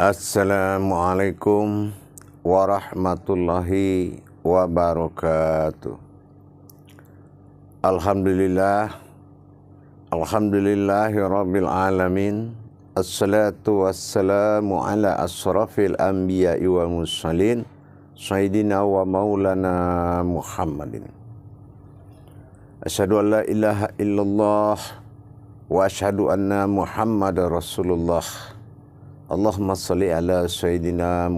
Assalamualaikum warahmatullahi wabarakatuh. Alhamdulillahi rabbil alamin. Assalatu wassalamu ala asrafil anbiya'i wa mursalin Sayyidina wa maulana Muhammadin. Asyhadu an la ilaha illallah wa asyhadu anna Muhammadar Rasulullah. Allahumma salli ala Sayyidina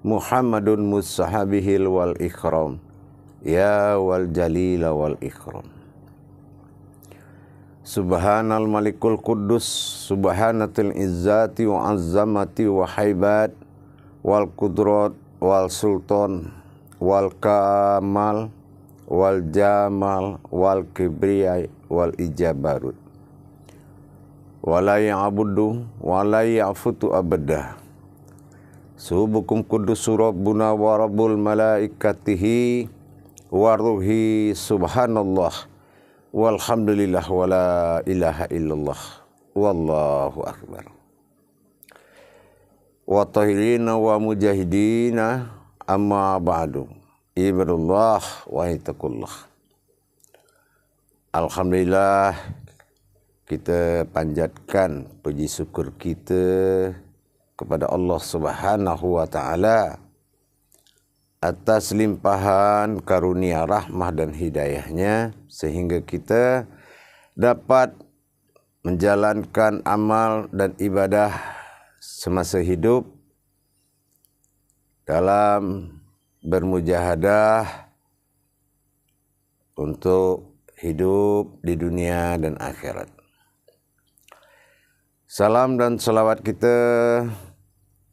Muhammadun musahabihil wal ikram ya wal jalila wal ikram. Subhanal malikul quddus subhanatil izzati wa azzamati wa haibat wal qudrat wal sultan wal kamal wal jamal wal kibriyai wal ijabarut wala ya'budu wala ya'futu abada. Subukum kudus rabbuna wa rabbul malaikatihi wa ruhi subhanallah walhamdulillah wala ilaha illallah wallahu akbar. Wa tahirina wa mujahidina amma ba'du. Ibadullah wa itakullah. Alhamdulillah, kita panjatkan puji syukur kita kepada Allah Subhanahu wa taala atas limpahan karunia rahmah dan hidayahnya sehingga kita dapat menjalankan amal dan ibadah semasa hidup dalam bermujahadah untuk hidup di dunia dan akhirat. Salam dan salawat kita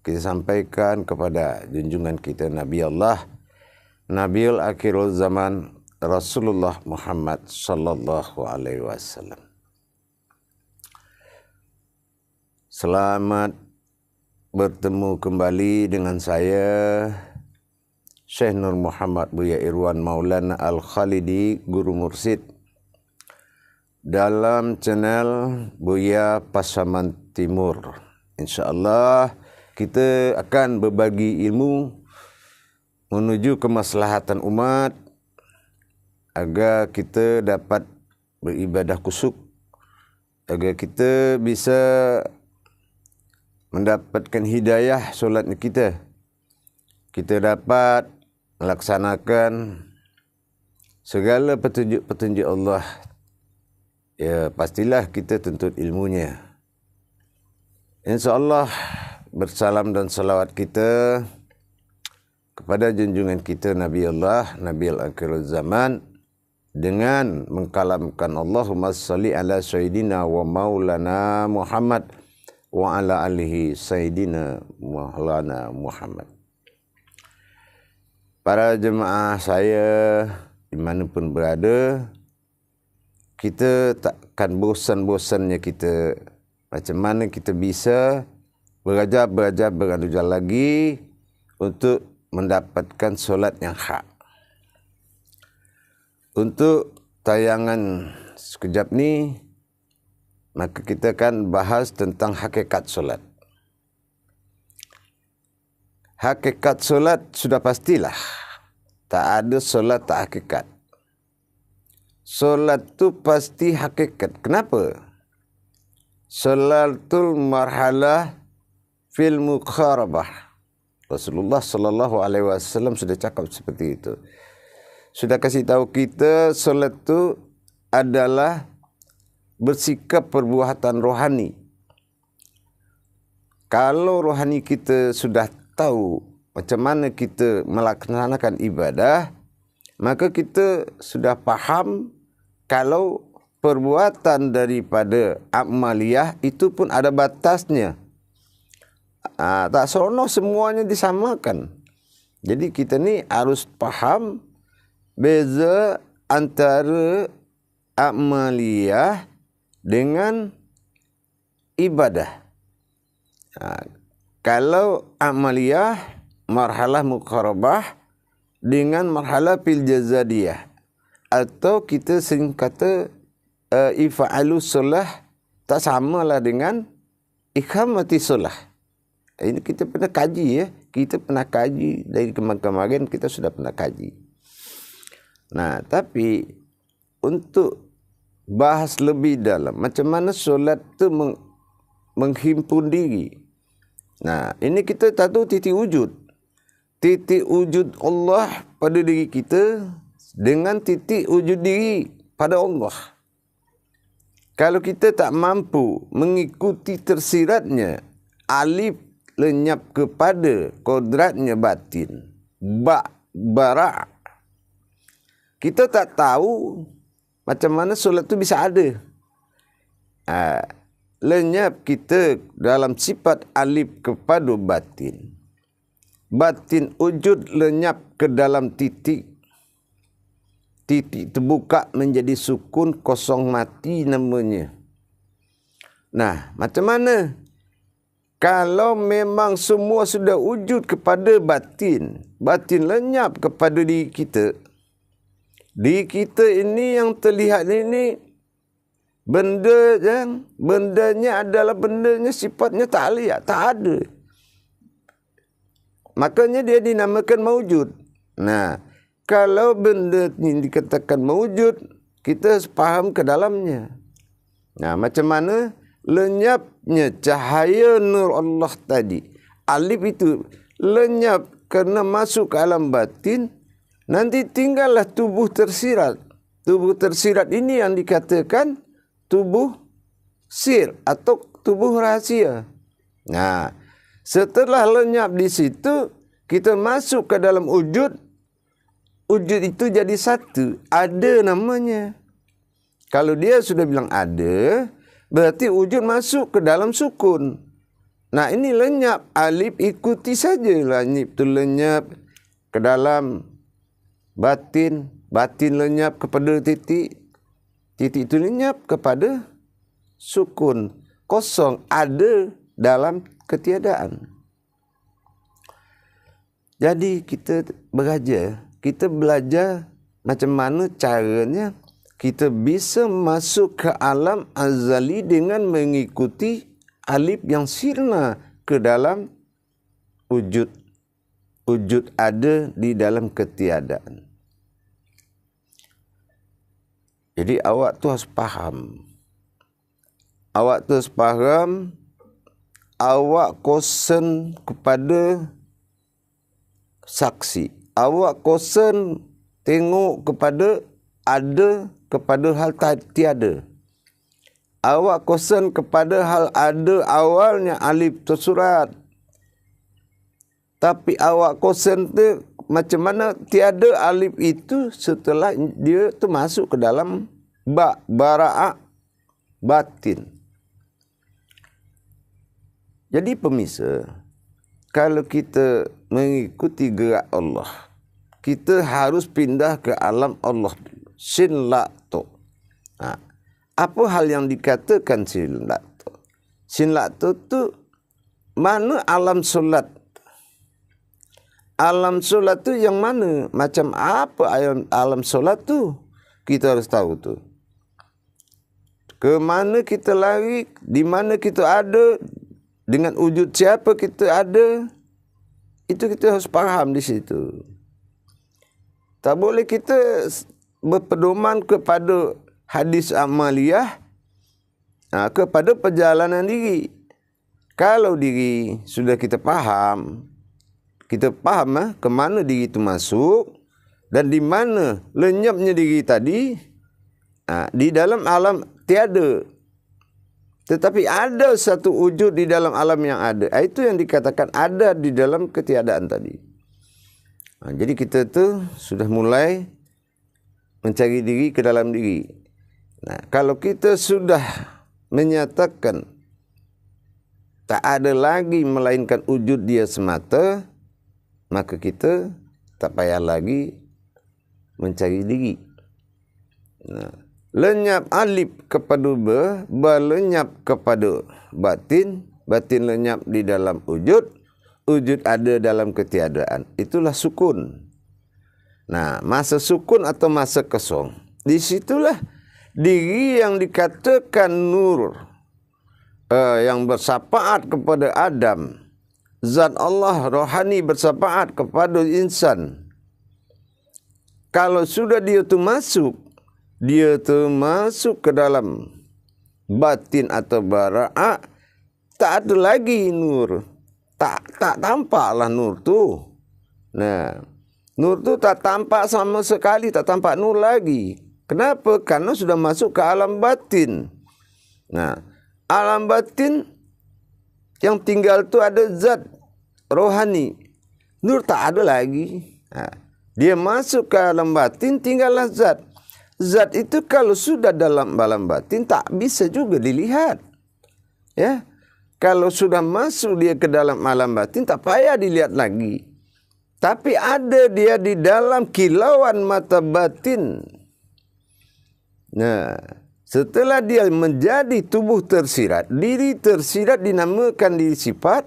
sampaikan kepada junjungan kita Nabi Allah, Nabiul Akhirul Zaman, Rasulullah Muhammad sallallahu alaihi wasallam. Selamat bertemu kembali dengan saya Syekh Nur Muhammad Buya Irwan Maulana Al-Khalidi, Guru Mursid, dalam channel Buya Pasaman Timur. InsyaAllah kita akan berbagi ilmu menuju kemaslahatan umat agar kita dapat beribadah khusyuk, agar kita bisa mendapatkan hidayah solat kita. Kita dapat melaksanakan segala petunjuk-petunjuk Allah. Ya, pastilah kita tuntut ilmunya. InsyaAllah bersalam dan salawat kita kepada junjungan kita Nabi Allah, Nabiul Akhirul Zaman, dengan mengkalamkan Allahumma salli ala Sayyidina wa maulana Muhammad wa ala alihi Sayyidina maulana Muhammad. Para jemaah saya dimanapun berada, kita takkan bosan-bosannya kita macam mana kita bisa belajar lagi untuk mendapatkan solat yang hak. Untuk tayangan sekejap ni, maka kita akan bahas tentang hakikat solat. Hakikat solat sudah pastilah, tak ada solat tak hakikat. Solat tu pasti hakikat. Kenapa? Salatul marhalah fil mukharabah. Rasulullah sallallahu alaihi wasallam sudah cakap seperti itu. Sudah kasih tahu kita solat tu adalah bersikap perbuatan rohani. Kalau rohani kita sudah tahu macam mana kita melaksanakan ibadah, maka kita sudah faham kalau perbuatan daripada amaliyah itu pun ada batasnya. Tak seronok semuanya disamakan. Jadi kita ni harus faham beza antara amaliyah dengan ibadah. Kalau amaliyah marhalah mukharabah dengan marhalah fil jazadiyah, atau kita sering kata ifa'alu solah, tak samalah dengan iqamati solah. Ini kita pernah kaji ya. Kita pernah kaji dari kemarin kita sudah pernah kaji. Nah, tapi untuk bahas lebih dalam macam mana solat itu menghimpun diri. Nah, ini kita tahu titik wujud. Titik wujud Allah pada diri kita dengan titik wujud diri pada Allah. Kalau kita tak mampu mengikuti tersiratnya alif lenyap kepada kodratnya batin, bara, kita tak tahu macam mana solat itu bisa ada. Lenyap kita dalam sifat alif kepada batin. Batin wujud lenyap ke dalam titik. Titik terbuka menjadi sukun, kosong mati namanya. Nah, macam mana? Kalau memang semua sudah wujud kepada batin, batin lenyap kepada diri kita. Diri kita ini yang terlihat ini bendanya adalah bendanya sifatnya tak lihat, tak ada. Makanya dia dinamakan maujud. Nah, kalau benda ini dikatakan maujud, kita harus faham ke dalamnya. Nah, macam mana lenyapnya cahaya nur Allah tadi. Alif itu lenyap kerana masuk ke alam batin, nanti tinggallah tubuh tersirat. Tubuh tersirat ini yang dikatakan tubuh sir atau tubuh rahasia. Nah, setelah lenyap di situ, kita masuk ke dalam wujud. Wujud itu jadi satu, ada namanya. Kalau dia sudah bilang ada, berarti wujud masuk ke dalam sukun. Nah, ini lenyap, alif ikuti sajalah. Alif itu lenyap ke dalam batin, batin lenyap kepada titik, titik itu lenyap kepada sukun. Kosong, ada dalam ketiadaan. Jadi kita belajar macam mana caranya kita bisa masuk ke alam azali dengan mengikuti alif yang sirna ke dalam wujud. Wujud ada di dalam ketiadaan. Jadi awak tu harus faham. Awak tu harus faham. Awak concern kepada saksi. Awak concern tengok kepada ada, kepada hal tiada. Awak concern kepada hal ada awalnya alif tersurat. Tapi awak concern tu macam mana tiada alif itu setelah dia tu masuk ke dalam bara' batin. Jadi pemirsa, kalau kita mengikuti gerak Allah, kita harus pindah ke alam Allah dulu. Sin la to. Apa hal yang dikatakan sin la to? Sin la to tu mana alam solat? Alam solat tu yang mana? Macam apa alam solat tu? Kita harus tahu tu. Ke mana kita lari? Di mana kita ada? Dengan wujud siapa kita ada? Itu kita harus faham di situ. Tak boleh kita berpedoman kepada hadis amaliyah, kepada perjalanan diri. Kalau diri sudah kita faham ke mana diri itu masuk dan di mana lenyapnya diri tadi, di dalam alam tiada. Tetapi ada satu wujud di dalam alam yang ada. Itu yang dikatakan ada di dalam ketiadaan tadi. Jadi kita tu sudah mulai mencari diri ke dalam diri. Nah, kalau kita sudah menyatakan tak ada lagi melainkan wujud dia semata, maka kita tak payah lagi mencari diri. Nah, lenyap alif kepada ba lenyap kepada batin, batin lenyap di dalam wujud, wujud ada dalam ketiadaan. Itulah sukun. Nah, masa sukun atau masa kosong, di situlah diri yang dikatakan nur, yang bersyafaat kepada Adam, zat Allah rohani bersyafaat kepada insan. Kalau sudah dia tu masuk ke dalam batin atau baraa, tak ada lagi nur. Tak tampaklah nur tu. Nah, nur tu tak tampak sama sekali, tak tampak nur lagi. Kenapa? Karena sudah masuk ke alam batin. Nah, alam batin yang tinggal tu ada zat rohani. Nur tak ada lagi. Nah, dia masuk ke alam batin, tinggallah zat. Zat itu kalau sudah dalam alam batin tak bisa juga dilihat. Ya. Kalau sudah masuk dia ke dalam alam batin tak payah dilihat lagi. Tapi ada dia di dalam kilauan mata batin. Nah, setelah dia menjadi tubuh tersirat, diri tersirat dinamakan diri sifat.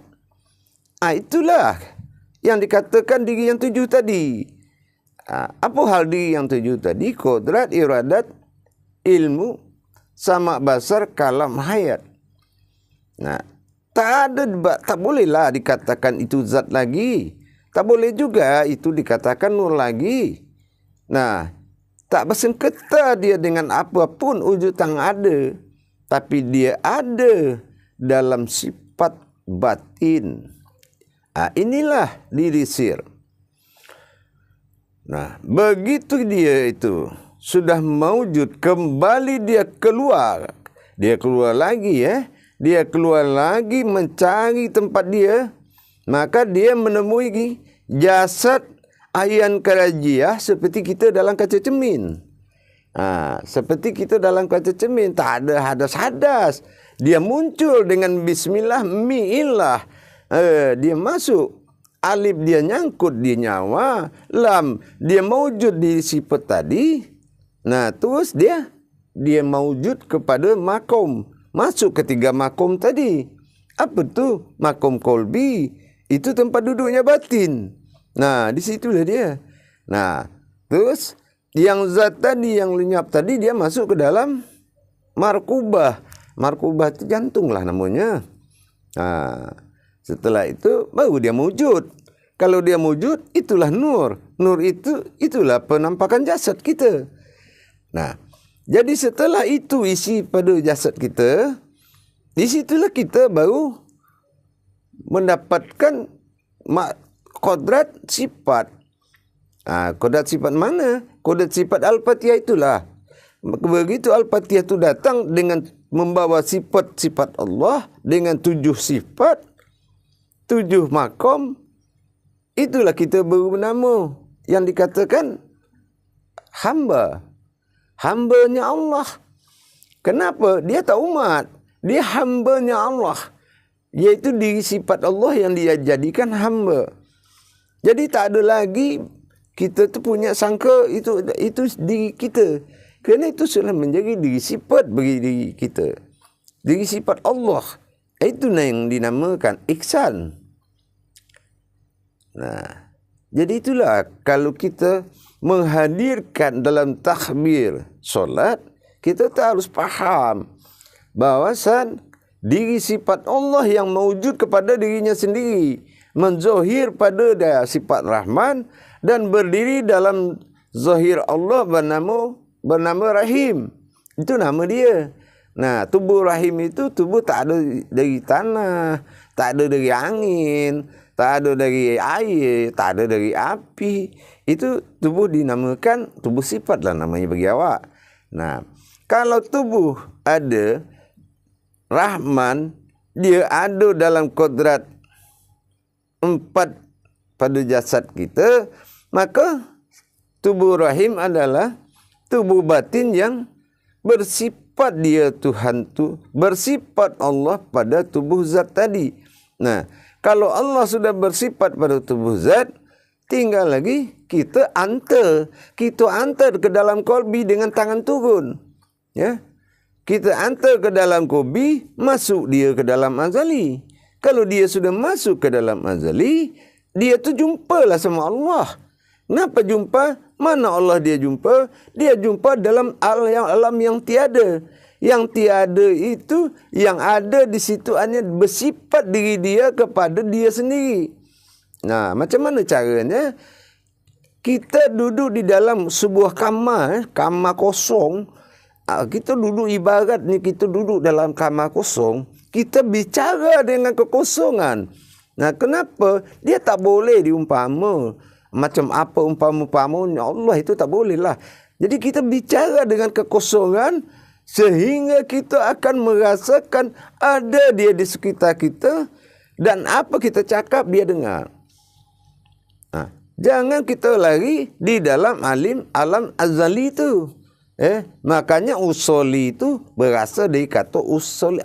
Itulah yang dikatakan diri yang 7 tadi. Apa hal diri yang 7 tadi? Kodrat, iradat, ilmu, sama basar, kalam, hayat. Nah, tak bolehlah dikatakan itu zat lagi. Tak boleh juga itu dikatakan nur lagi. Nah, tak bersengketa dia dengan apapun wujud yang ada. Tapi dia ada dalam sifat batin. Inilah diri sir. Nah, begitu dia itu sudah mewujud, kembali dia keluar. Dia keluar lagi ya. Dia keluar lagi mencari tempat dia. Maka dia menemui jasad ayan karajiah seperti kita dalam kaca cermin. Seperti kita dalam kaca cermin, tak ada hadas-hadas. Dia muncul dengan bismillah, mi'illah. Dia masuk. Alif dia nyangkut di nyawa. Lam dia mewujud di sifat tadi. Nah, terus dia mewujud kepada makom. Masuk ketiga makom tadi. Apa tu? Makom kolbi. Itu tempat duduknya batin. Nah, di situlah dia. Nah, terus yang zat tadi, yang lenyap tadi, dia masuk ke dalam markubah. Markubah itu jantung lah namanya. Nah, setelah itu baru dia wujud. Kalau dia wujud, itulah nur. Nur itulah penampakan jasad kita. Nah, jadi setelah itu isi pada jasad kita, di situlah kita baru mendapatkan kodrat sifat. Kodrat sifat mana? Kodrat sifat Al-Fatihah itulah. Begitu Al-Fatihah itu datang dengan membawa sifat-sifat Allah dengan 7 sifat, 7 makom, itulah kita baru bernama yang dikatakan hamba. Hambanya Allah. Kenapa? Dia tak umat. Dia hambanya Allah. Iaitu diri sifat Allah yang dia jadikan hamba. Jadi tak ada lagi kita tu punya sangka itu diri kita. Kerana itu sudah menjadi diri sifat bagi diri kita. Diri sifat Allah. Itu yang dinamakan ihsan. Nah, jadi itulah kalau kita menghadirkan dalam takbir solat, kita tak harus faham bahawasan diri sifat Allah yang mewujud kepada dirinya sendiri, menzohir pada dia sifat Rahman dan berdiri dalam zahir Allah bernama Rahim. Itu nama dia. Nah, tubuh Rahim itu tubuh tak ada dari tanah, tak ada dari angin, tak ada dari air, tak ada dari api. Itu tubuh dinamakan tubuh sifat lah namanya bagi awak. Nah, kalau tubuh ada Rahman, dia ada dalam kodrat 4 pada jasad kita, maka tubuh Rahim adalah tubuh batin yang bersifat dia Tuhan tu, bersifat Allah pada tubuh zat tadi. Nah, kalau Allah sudah bersifat pada tubuh zat, tinggal lagi kita hantar ke dalam kolbi dengan tangan turun. Ya. Kita hantar ke dalam kolbi, masuk dia ke dalam azali. Kalau dia sudah masuk ke dalam azali, dia tu jumpalah sama Allah. Kenapa jumpa? Mana Allah dia jumpa? Dia jumpa dalam alam yang tiada. Yang tiada itu, yang ada di situ hanya bersifat diri dia kepada dia sendiri. Nah, macam mana caranya? Kita duduk di dalam sebuah kamar, kamar kosong. Kita duduk ibarat ni kita duduk dalam kamar kosong. Kita bicara dengan kekosongan. Nah, kenapa? Dia tak boleh diumpama. Macam apa umpama-umpamanya Allah itu tak boleh lah. Jadi kita bicara dengan kekosongan sehingga kita akan merasakan ada dia di sekitar kita dan apa kita cakap dia dengar. Nah, jangan kita lari di dalam alam azali itu. Makanya usuli itu berasal dari kata usuli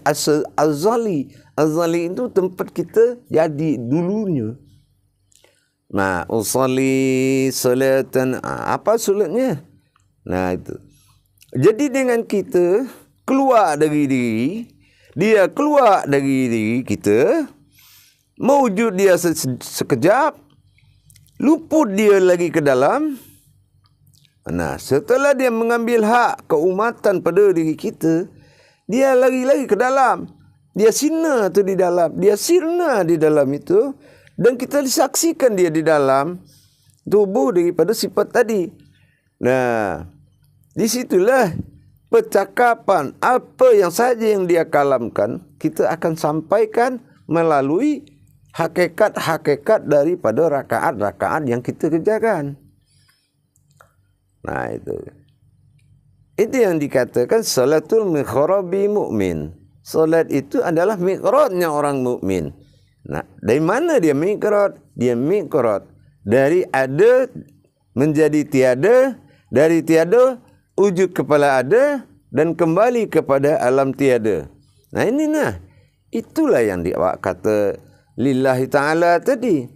azali. Azali itu tempat kita jadi dulunya. Nah, usuli salatan, apa solatnya? Nah, itu. Jadi dengan kita keluar dari diri, dia keluar dari diri kita, mewujud dia sekejap, luput dia lagi ke dalam. Nah, setelah dia mengambil hak keumatan pada diri kita, dia lari-lari ke dalam. Dia sirna tu di dalam, dia sirna di dalam itu, dan kita disaksikan dia di dalam tubuh daripada sifat tadi. Nah, di situlah percakapan apa yang saja yang dia kalamkan, kita akan sampaikan melalui hakikat-hakikat daripada rakaat-rakaat yang kita kerjakan. Nah, itu yang dikatakan salatul mikhrabi mu'min. Salat itu adalah mikrotnya orang mukmin. Nah, dari mana dia mikrot? Dia mikrot dari ada menjadi tiada, dari tiada wujud kepada ada, dan kembali kepada alam tiada. Nah, itulah yang dia kata lillahi ta'ala tadi.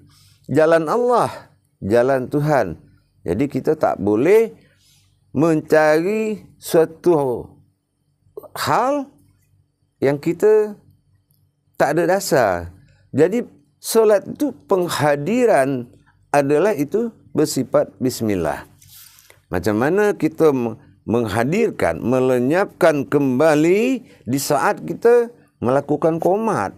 Jalan Allah, jalan Tuhan. Jadi kita tak boleh mencari suatu hal yang kita tak ada dasar. Jadi solat itu penghadiran adalah itu bersifat bismillah. Macam mana kita menghadirkan, melenyapkan kembali di saat kita melakukan qomat.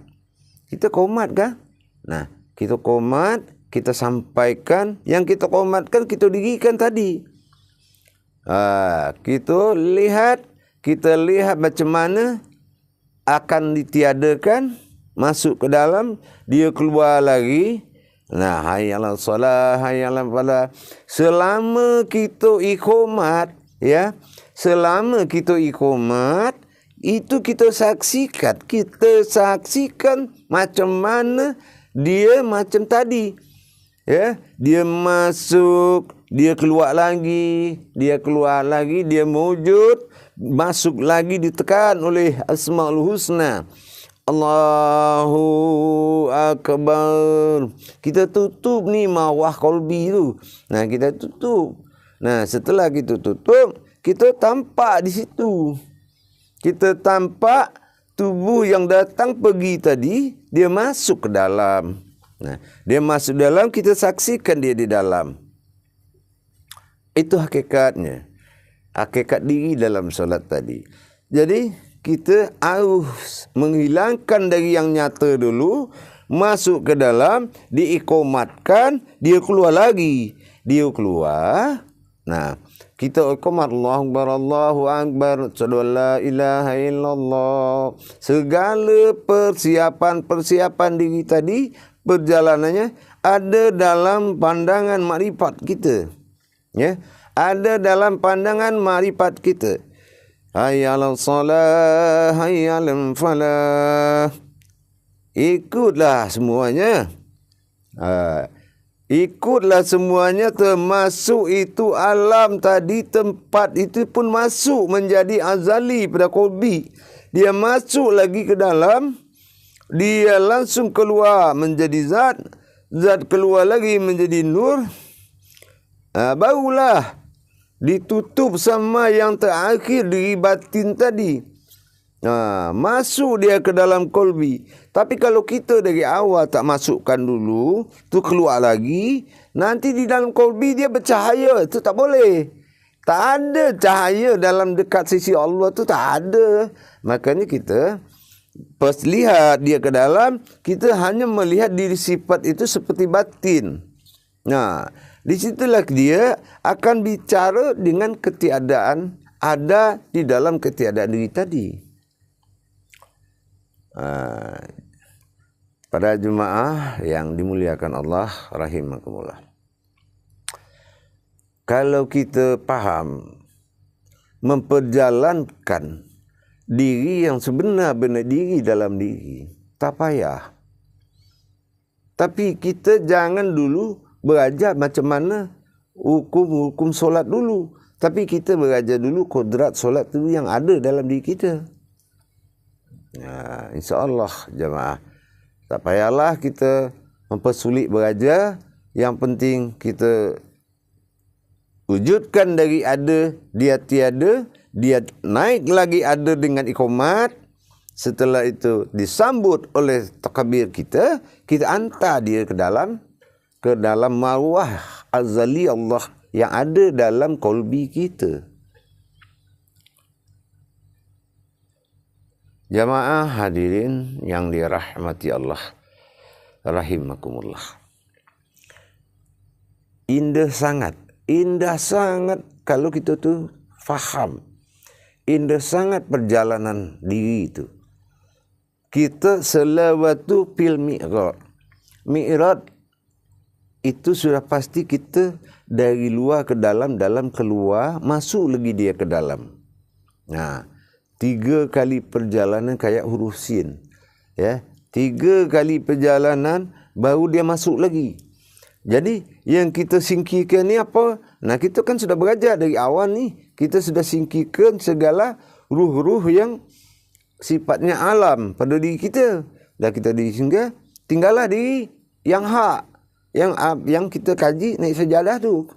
Kita qomat kan? Nah, kita qomat, kita sampaikan, yang kita qomatkan kita dirikan tadi. Kita lihat macam mana akan ditiadakan, masuk ke dalam, dia keluar lagi. Nah, hayyalah salah, hayyalah falah. Selama kita iqamat, ya, selama kita iqamat, itu kita saksikan macam mana dia macam tadi. Ya, dia masuk, dia keluar lagi, dia mewujud, masuk lagi, ditekan oleh Asmaul Husna. Allahu Akbar. Kita tutup ni mawah qalbi tu. Nah, kita tutup. Nah, setelah kita tutup, kita tampak di situ. Kita tampak tubuh yang datang pergi tadi, dia masuk ke dalam. Nah, dia masuk dalam, kita saksikan dia di dalam. Itu hakikatnya. Hakikat diri dalam solat tadi. Jadi kita harus menghilangkan dari yang nyata dulu, masuk ke dalam, diikomatkan, dia keluar lagi. Dia keluar. Nah, kita iqamat Allahu Akbar, asyhadu an la ilaha illallah. Segala persiapan diri tadi, perjalanannya ada dalam pandangan makrifat kita. Ya, ada dalam pandangan makrifat kita. Hayyalah salah, hayyalah falah. Ikutlah semuanya. Ikutlah semuanya, termasuk itu alam tadi, tempat itu pun masuk menjadi azali pada qalbi. Dia masuk lagi ke dalam, dia langsung keluar menjadi zat, zat keluar lagi menjadi nur. Barulah ditutup sama yang terakhir dari batin tadi. Masuk dia ke dalam qalbi. Tapi kalau kita dari awal tak masukkan dulu, tu keluar lagi, nanti di dalam qalbi dia bercahaya, itu tak boleh. Tak ada cahaya dalam dekat sisi Allah tu, tak ada. Makanya kita pas lihat dia ke dalam, kita hanya melihat diri sifat itu seperti batin. Nah, di situlah dia akan bicara dengan ketiadaan ada di dalam ketiadaan diri tadi. Para jemaah yang dimuliakan Allah rahimakumullah. Kalau kita faham memperjalankan diri yang sebenar-benar diri dalam diri, tak payah. Tapi kita jangan dulu belajar macam mana hukum solat dulu. Tapi kita belajar dulu kodrat solat itu yang ada dalam diri kita. InsyaAllah jemaah. Tak payahlah kita mempersulit belajar. Yang penting kita wujudkan dari ada, dia tiada, dia naik lagi ada dengan iqamat. Setelah itu disambut oleh takbir kita, kita hantar dia ke dalam marwah azali Allah yang ada dalam qalbi kita. Jamaah hadirin yang dirahmati Allah rahimakumullah. Indah sangat kalau kita tu faham. Indah sangat perjalanan diri itu. Kita selawatu fil mi'raj. Mi'raj itu sudah pasti kita dari luar ke dalam, dalam keluar, masuk lagi dia ke dalam. Nah, 3 kali perjalanan kayak huruf sin. Ya, 3 kali perjalanan baru dia masuk lagi. Jadi yang kita singkirkan ni apa? Nah, kita kan sudah belajar dari awal ni. Kita sudah singkirkan segala ruh-ruh yang sifatnya alam pada diri kita. Dah kita disingkir, tinggallah diri yang hak. Yang kita kaji naik sejadah tu.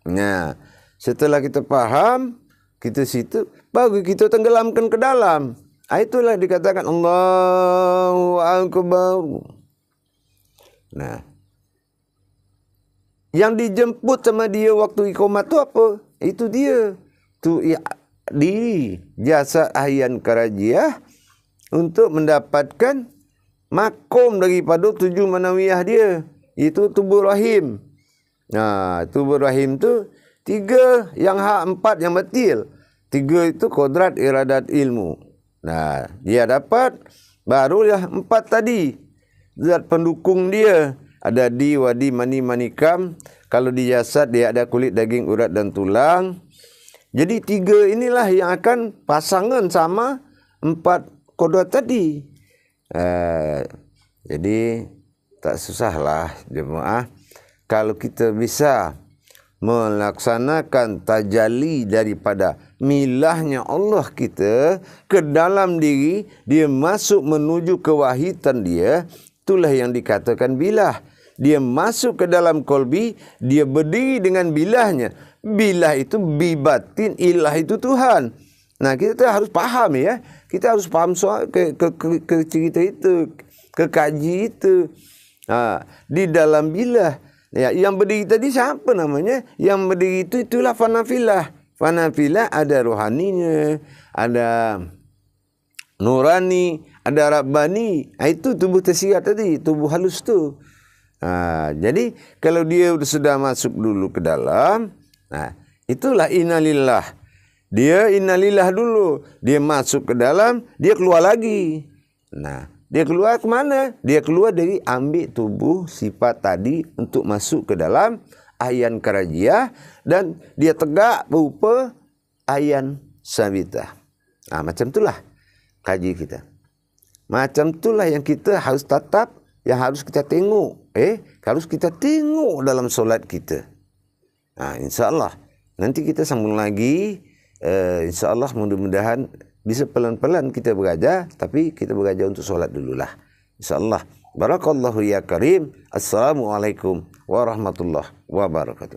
Nah, setelah kita faham, kita situ, baru kita tenggelamkan ke dalam. Itulah dikatakan Allahu Akbar. Nah, yang dijemput sama dia waktu iqamat tu apa? Itu dia. Tu ya, diri jasad ahyan karajiah untuk mendapatkan makom daripada 7 manawiyah dia. Itu tubuh rahim. Nah, tubuh rahim tu 3 yang hak, 4 yang batil. 3 itu kodrat, iradat, ilmu. Nah, dia dapat barulah 4 tadi. Zat pendukung dia. Ada di, wadi, mani, manikam. Kalau di jasad dia ada kulit, daging, urat dan tulang. Jadi 3 inilah yang akan pasangan sama 4 kodrat tadi. Jadi tak susahlah jemaah. Kalau kita bisa melaksanakan tajalli daripada milahnya Allah kita ke dalam diri, dia masuk menuju kewahidan dia, itulah yang dikatakan bilah. Dia masuk ke dalam qalbi, dia berdiri dengan bilahnya. Bilah itu bibatin, ilah itu Tuhan. Nah, kita harus faham ya. Kita harus faham soal ke cerita itu, ke kaji itu. Di dalam bilah. Ya, yang berdiri tadi siapa namanya? Yang berdiri itu itulah fanafilah. Fanafilah ada rohaninya, ada nurani, ada rabbani. Itu tubuh tersirat tadi, tubuh halus tu. Jadi kalau dia sudah masuk dulu ke dalam, itulah innalillah. Dia innalillah dulu. Dia masuk ke dalam, dia keluar lagi. Nah, dia keluar ke mana? Dia keluar dari ambil tubuh sifat tadi untuk masuk ke dalam ahyan karajiah dan dia tegak berupa ahyan sabitah. Macam itulah kaji kita. Macam itulah yang kita harus tatap, yang harus kita tengok. Harus kita tengok dalam solat kita. InsyaAllah. Nanti kita sambung lagi. InsyaAllah mudah-mudahan bisa pelan-pelan kita belajar, tapi kita belajar untuk solat dululah. InsyaAllah. Barakallahu ya karim. Assalamualaikum warahmatullahi wabarakatuh.